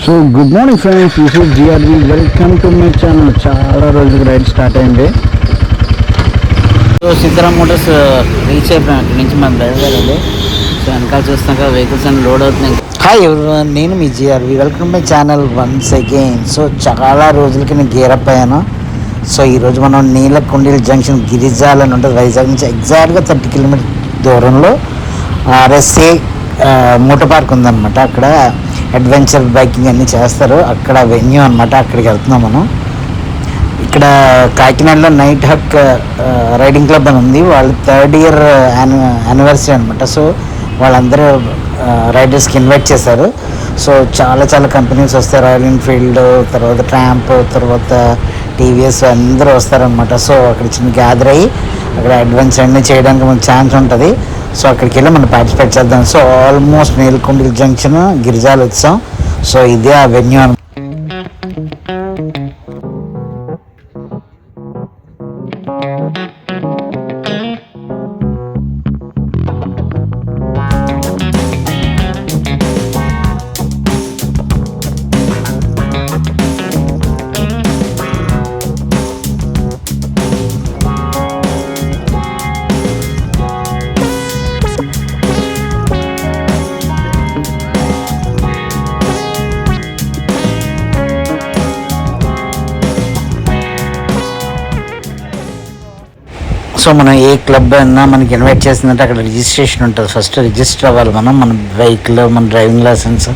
So good morning friends, this is GRV. Welcome to my channel. చాలా రోజులకి ride start అయింది. So Siddharam motors reach అయిపోయాం. అక్కడి నుంచి మనం బయలుదేరాలి. సో వెనకాల చూస్తున్నాక వెహికల్స్ అన్ని లోడ్ అవుతున్నాయి. హాయ్ ఎవరివన్, నేను మీ GRV. Welcome my channel once again. So చాలా రోజులకి నేను గేరప్ అయ్యాను. సో ఈరోజు మనం నీలకుండీల జంక్షన్ గిరిజాల్ అని ఉంటుంది వైజాగ్ నుంచి ఎగ్జాక్ట్గా 30 కిలోమీటర్ దూరంలో ఆర్ఎస్ఏ మోటార్ పార్క్ ఉందన్నమాట. అక్కడ అడ్వెంచర్ బైకింగ్ అన్నీ చేస్తారు. అక్కడ వెన్యూ అనమాట. అక్కడికి వెళ్తున్నాం మనం. ఇక్కడ కాకినాడలో నైట్ హక్ రైడింగ్ క్లబ్ అని ఉంది. వాళ్ళు 3rd year యానివర్సరీ అనమాట. సో వాళ్ళందరూ రైడర్స్కి ఇన్వైట్ చేశారు. సో చాలా చాలా కంపెనీస్ వస్తాయి. రాయల్ ఎన్ఫీల్డ్, తర్వాత ట్రాంప్, తర్వాత టీవీఎస్ అందరూ వస్తారనమాట. సో అక్కడ చిన్న గ్యాదర్ అయ్యి అక్కడ అడ్వెంచర్ అన్నీ చేయడానికి మనకు ఛాన్స్ ఉంటుంది. సో అక్కడికి వెళ్ళి మనం పార్టిసిపేట్ చేద్దాం. సో ఆల్మోస్ట్ నీలకుండీల జంక్షన్ గిరిజాల్ వచ్చాం. సో ఇదే ఆ వెన్యూ అనమాట. సో మనం ఏ క్లబ్ అయినా మనకి ఇన్వైట్ చేసిందంటే అక్కడ రిజిస్ట్రేషన్ ఉంటుంది. ఫస్ట్ రిజిస్టర్ అవ్వాలి మన వెహికల్, మన డ్రైవింగ్ లైసెన్స్,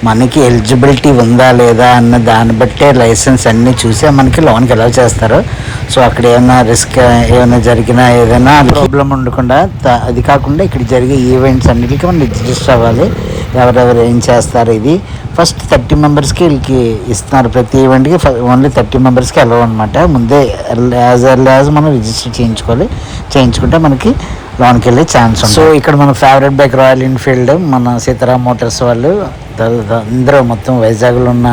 మనకి ఎలిజిబిలిటీ ఉందా లేదా అన్న దాన్ని బట్టే లైసెన్స్ అన్నీ చూసి మనకి లోన్కి ఎలా చేస్తారు. సో అక్కడ ఏమైనా రిస్క్ ఏమైనా జరిగినా ఏదైనా ప్రాబ్లం ఉండకుండా, అది కాకుండా ఇక్కడ జరిగే ఈవెంట్స్ అన్నిటికీ మనం రిజిస్టర్ అవ్వాలి. ఎవరెవరు ఏం చేస్తారు. ఇది ఫస్ట్ 30 మెంబర్స్కి వీళ్ళకి ఇస్తున్నారు. ప్రతి ఈవెంట్కి ఓన్లీ 30 మెంబర్స్కి అలవ్ అనమాట. ముందే యాజ్ ఎర్లీ యాజ్ మనం రిజిస్టర్ చేయించుకుంటే మనకి లోన్కి వెళ్ళే ఛాన్స్ ఉంది. సో ఇక్కడ మన ఫేవరెట్ బైక్ రాయల్ ఎన్ఫీల్డ్, మన సీతారాం మోటార్స్ వాళ్ళు, అందరూ మొత్తం వైజాగ్లో ఉన్న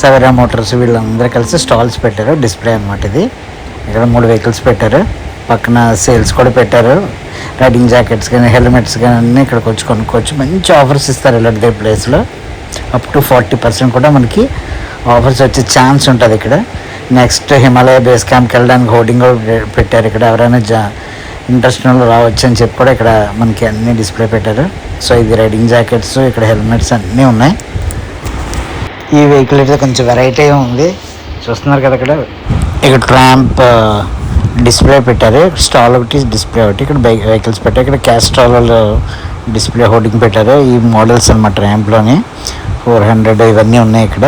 సవేరా మోటార్స్ వీళ్ళందరూ కలిసి స్టాల్స్ పెట్టారు. డిస్ప్లే అనమాట ఇది. ఇక్కడ 3 వెహికల్స్ పెట్టారు. పక్కన సేల్స్ కూడా పెట్టారు. రైడింగ్ జాకెట్స్ కానీ హెల్మెట్స్ కానీ అన్నీ ఇక్కడికి వచ్చి కొనుక్కోవచ్చు. మంచి ఆఫర్స్ ఇస్తారు ఇలాంటి ప్లేస్లో. అప్ టు 40% కూడా మనకి ఆఫర్స్ వచ్చే ఛాన్స్ ఉంటుంది ఇక్కడ. నెక్స్ట్ హిమాలయ బేస్ క్యాంప్కి వెళ్ళడానికి హోర్డింగ్ కూడా పెట్టారు. ఇక్కడ ఎవరైనా ఇంట్రెస్ట్ రావచ్చు అని చెప్పి కూడా ఇక్కడ మనకి అన్నీ డిస్ప్లే పెట్టారు. సో ఇది రైడింగ్ జాకెట్స్, ఇక్కడ హెల్మెట్స్ అన్నీ ఉన్నాయి. ఈ వెహికల్ అయితే కొంచెం వెరైటీ ఉంది, చూస్తున్నారు కదా. ఇక్కడ ట్రాంప్ డిస్ప్లే పెట్టారు. స్టాల్ ఒకటి, డిస్ప్లే ఒకటి. ఇక్కడ వెహికల్స్ పెట్టారు. ఇక్కడ క్యాస్ట్రాల్ డిస్ప్లే హోర్డింగ్ పెట్టారు. ఈ మోడల్స్ అన్నమాట. ర్యాంప్లోని 400 ఇవన్నీ ఉన్నాయి ఇక్కడ.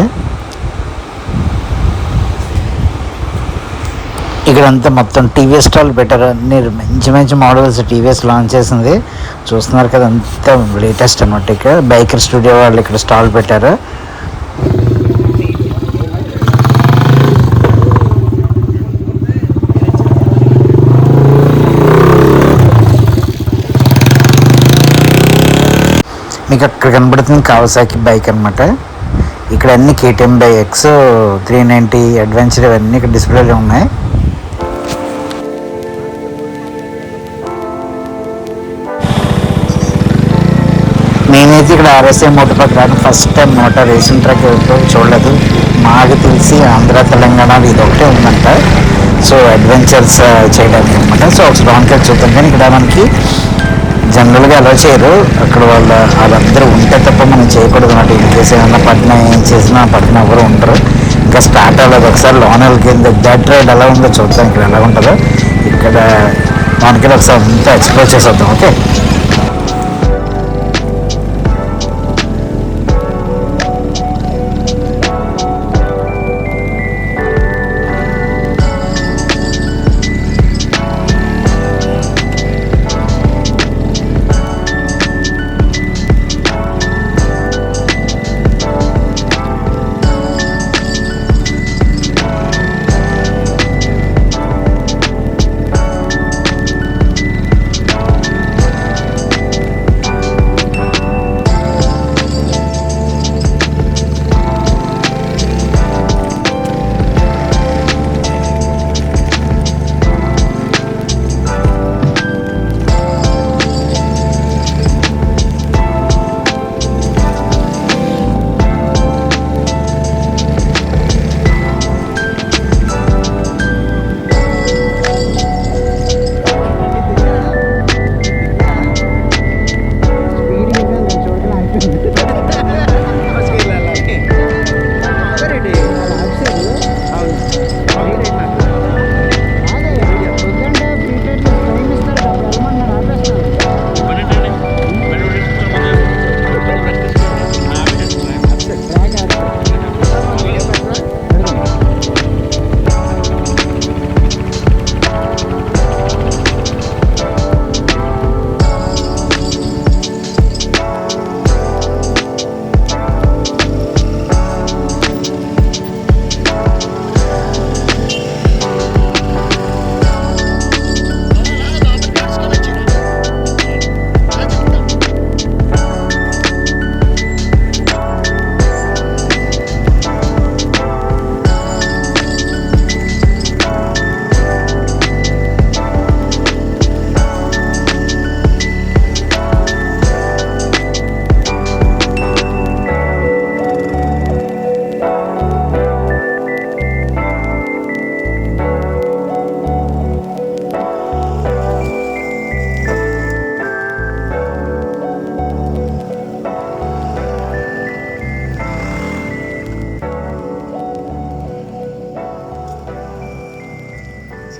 ఇక్కడంతా మొత్తం టీవీఎస్ స్టాల్ పెట్టారు. అన్ని మంచి మంచి మోడల్స్ టీవీఎస్ లాంచ్ చేసింది. చూస్తున్నారు కదా, అంతా లేటెస్ట్ అనమాట. ఇక్కడ బైకర్ స్టూడియో వాళ్ళు ఇక్కడ స్టాల్ పెట్టారు. మీకు అక్కడ కనబడుతుంది కావాసాకి బైక్ అనమాట. ఇక్కడ అన్ని KTM బైక్స్ 390 అడ్వెంచర్ ఇవన్నీ ఇక్కడ డిస్ప్లేలో ఉన్నాయి. నేనైతే ఇక్కడ RSA మోటార్ పార్క్ రావడం first time. Motor racing track చూడలేదు. మాకు తెలిసి ఆంధ్ర తెలంగాణలో ఇది ఒకటే ఉందంట. సో అడ్వెంచర్స్ చేయడానికి అనమాట. సో ఒకసారి లోన్కి చూద్దాం. కానీ ఇక్కడ మనకి జనరల్గా అలా చేయరు. అక్కడ వాళ్ళందరూ ఉంటే తప్ప మనం చేయకూడదు అన్నమాట. ఇన్ కేసు ఏమన్నా పట్టిన ఏం చేసినా పట్టిన ఎవరు ఉంటారు. ఇంకా స్టార్ట్ అవ్వలేదు. ఒకసారి లోనల్కి దట్ రైడ్ ఎలా ఉందో చూద్దాం. ఇక్కడ ఎలా ఉంటుందో ఇక్కడ లోన్కి ఒకసారి అంతా ఎక్స్ప్లోర్ చేసేద్దాం. ఓకే.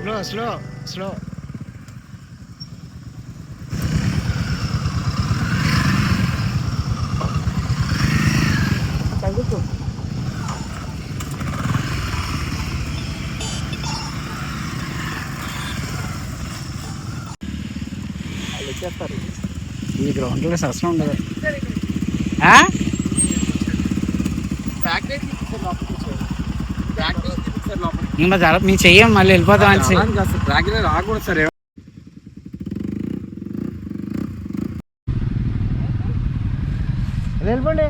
స్లో ఈ గ్రౌండ్లో అసలు ఉండదు. మీ చెయ్యం మళ్ళీ వెళ్ళిపోతాం అని రాకూడదు సార్. వెళ్ళిపోండి.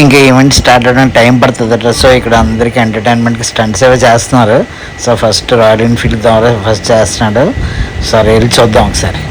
ఇంకా ఈవెంట్ స్టార్ట్ అవ్వడానికి టైం పడుతుందట. సో ఇక్కడ అందరికీ ఎంటర్టైన్మెంట్కి స్టంట్స్ ఏవో చేస్తున్నారు. సో ఫస్ట్ రాయల్ ఎన్ఫీల్డ్ ద్వారా ఫస్ట్ చేస్తున్నాడు. సో వెళ్ళి చూద్దాం ఒకసారి.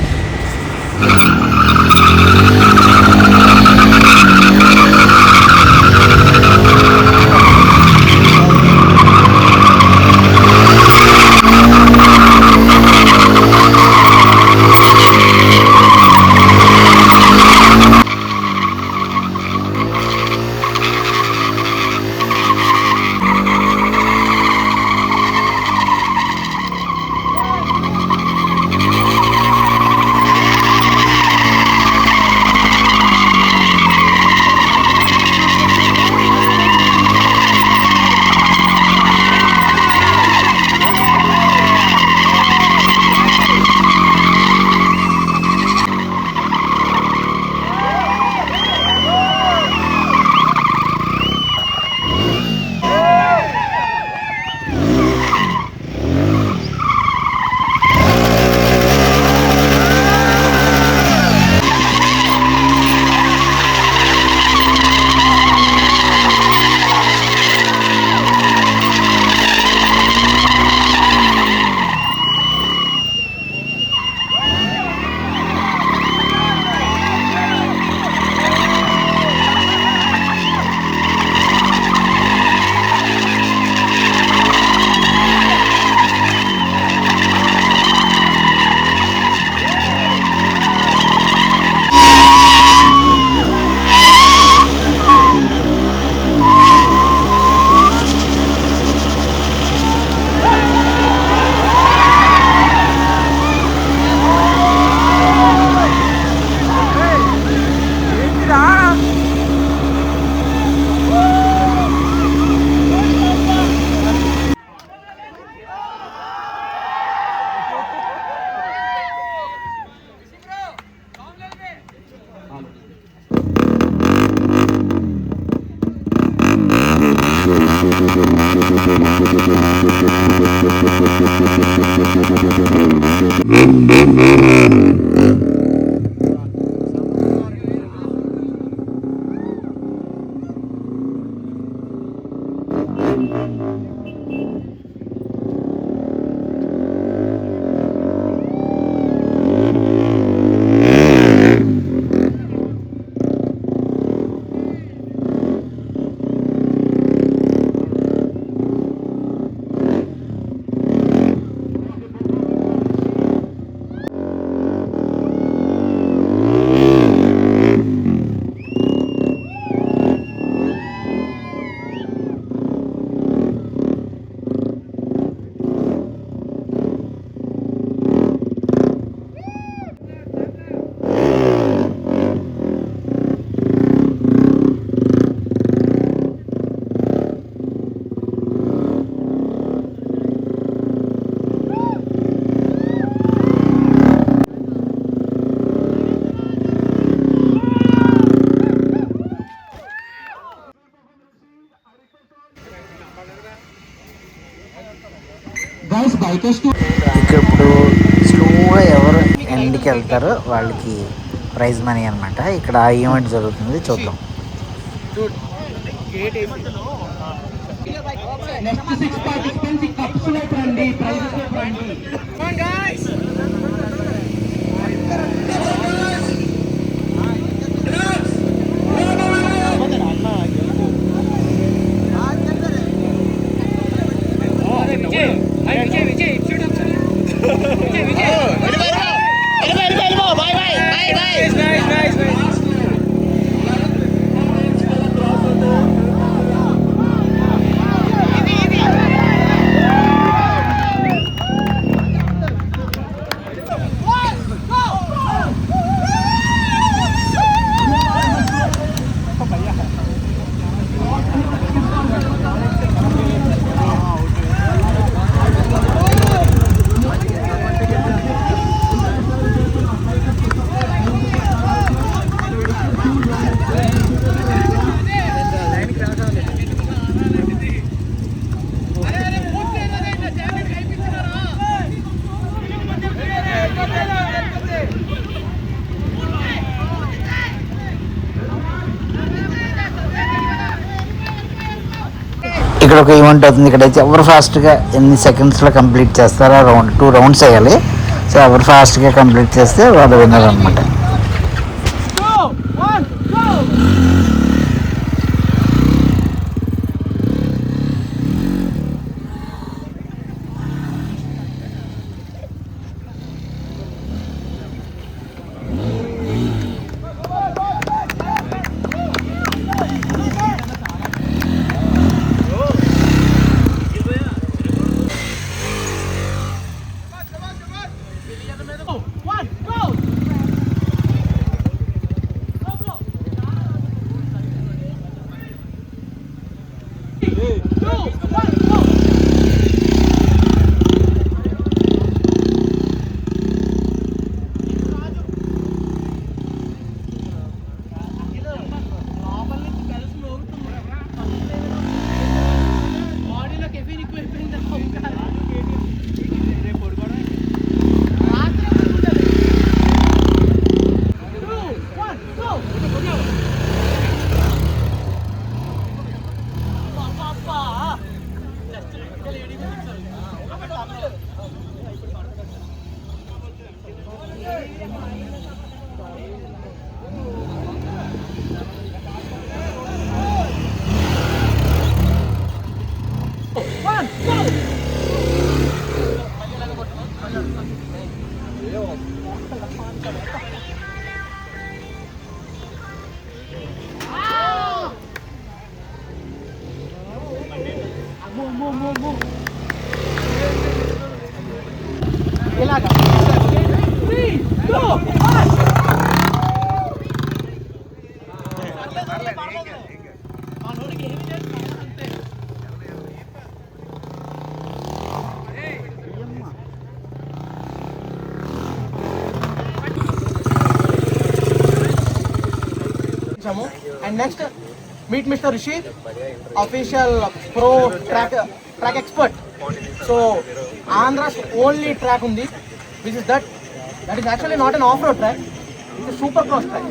ఇక్కడ ఇప్పుడు స్లోగా ఎవరు ఎండ్కి వెళ్తారో వాళ్ళకి ప్రైజ్ మనీ అనమాట. ఇక్కడ ఆ ఈవెంట్ జరుగుతుంది, చూద్దాం. ఇక్కడ ఒక ఈవెంట్ అవుతుంది. ఇక్కడైతే ఎవరు ఫాస్ట్గా ఎన్ని సెకండ్స్లో కంప్లీట్ చేస్తారో 2 రౌండ్స్ వేయాలి. సో ఎవరు ఫాస్ట్గా కంప్లీట్ చేస్తే వాళ్ళు విన్నర్ అనమాట. And next, meet Mr. Rishi, official pro track expert. So, Andhra's only track on this, which is that is actually not an off-road track, it's a supercross track.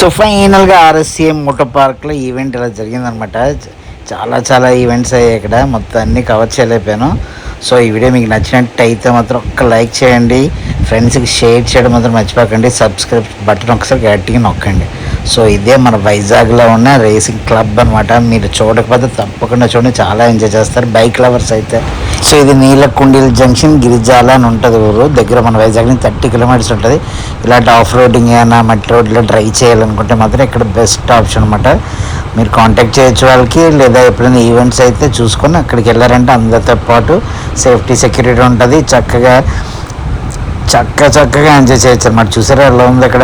So ఫైనల్గా ఆర్ఎస్సిఎం Moto పార్క్లో event ఇలా జరిగిందనమాట. చాలా events అయ్యాయి ఇక్కడ, మొత్తం అన్నీ cover చేయలేకపోయాను. సో ఈ వీడియో మీకు నచ్చినట్టయితే మాత్రం ఒక్క లైక్ చేయండి, ఫ్రెండ్స్కి షేర్ చేయడం మాత్రం మర్చిపోకండి, సబ్స్క్రైబ్ బటన్ ఒకసారి గట్టిగా నొక్కండి. సో ఇదే మన వైజాగ్లో ఉన్న రేసింగ్ క్లబ్ అనమాట. మీరు చూడకపోతే తప్పకుండా చూడండి, చాలా ఎంజాయ్ చేస్తారు బైక్ లవర్స్ అయితే. సో ఇది నీలకుండీల జంక్షన్ గిరిజాల అని ఉంటుంది ఊరు దగ్గర, మన వైజాగ్ నుంచి 30 కిలోమీటర్స్ ఉంటుంది. ఇలాంటి ఆఫ్ రోడింగ్ అయినా మట్టి రోడ్లో డ్రైవ్ చేయాలనుకుంటే మాత్రం ఇక్కడ బెస్ట్ ఆప్షన్ అనమాట. మీరు కాంటాక్ట్ చేయొచ్చు వాళ్ళకి, లేదా ఎప్పుడైనా ఈవెంట్స్ అయితే చూసుకొని అక్కడికి వెళ్ళారంటే అందరితో పాటు సేఫ్టీ సెక్యూరిటీ ఉంటుంది. చక్కగా ఎంజాయ్ చేయొచ్చు అనమాట. చూసారా ఎలా ఉంది అక్కడ.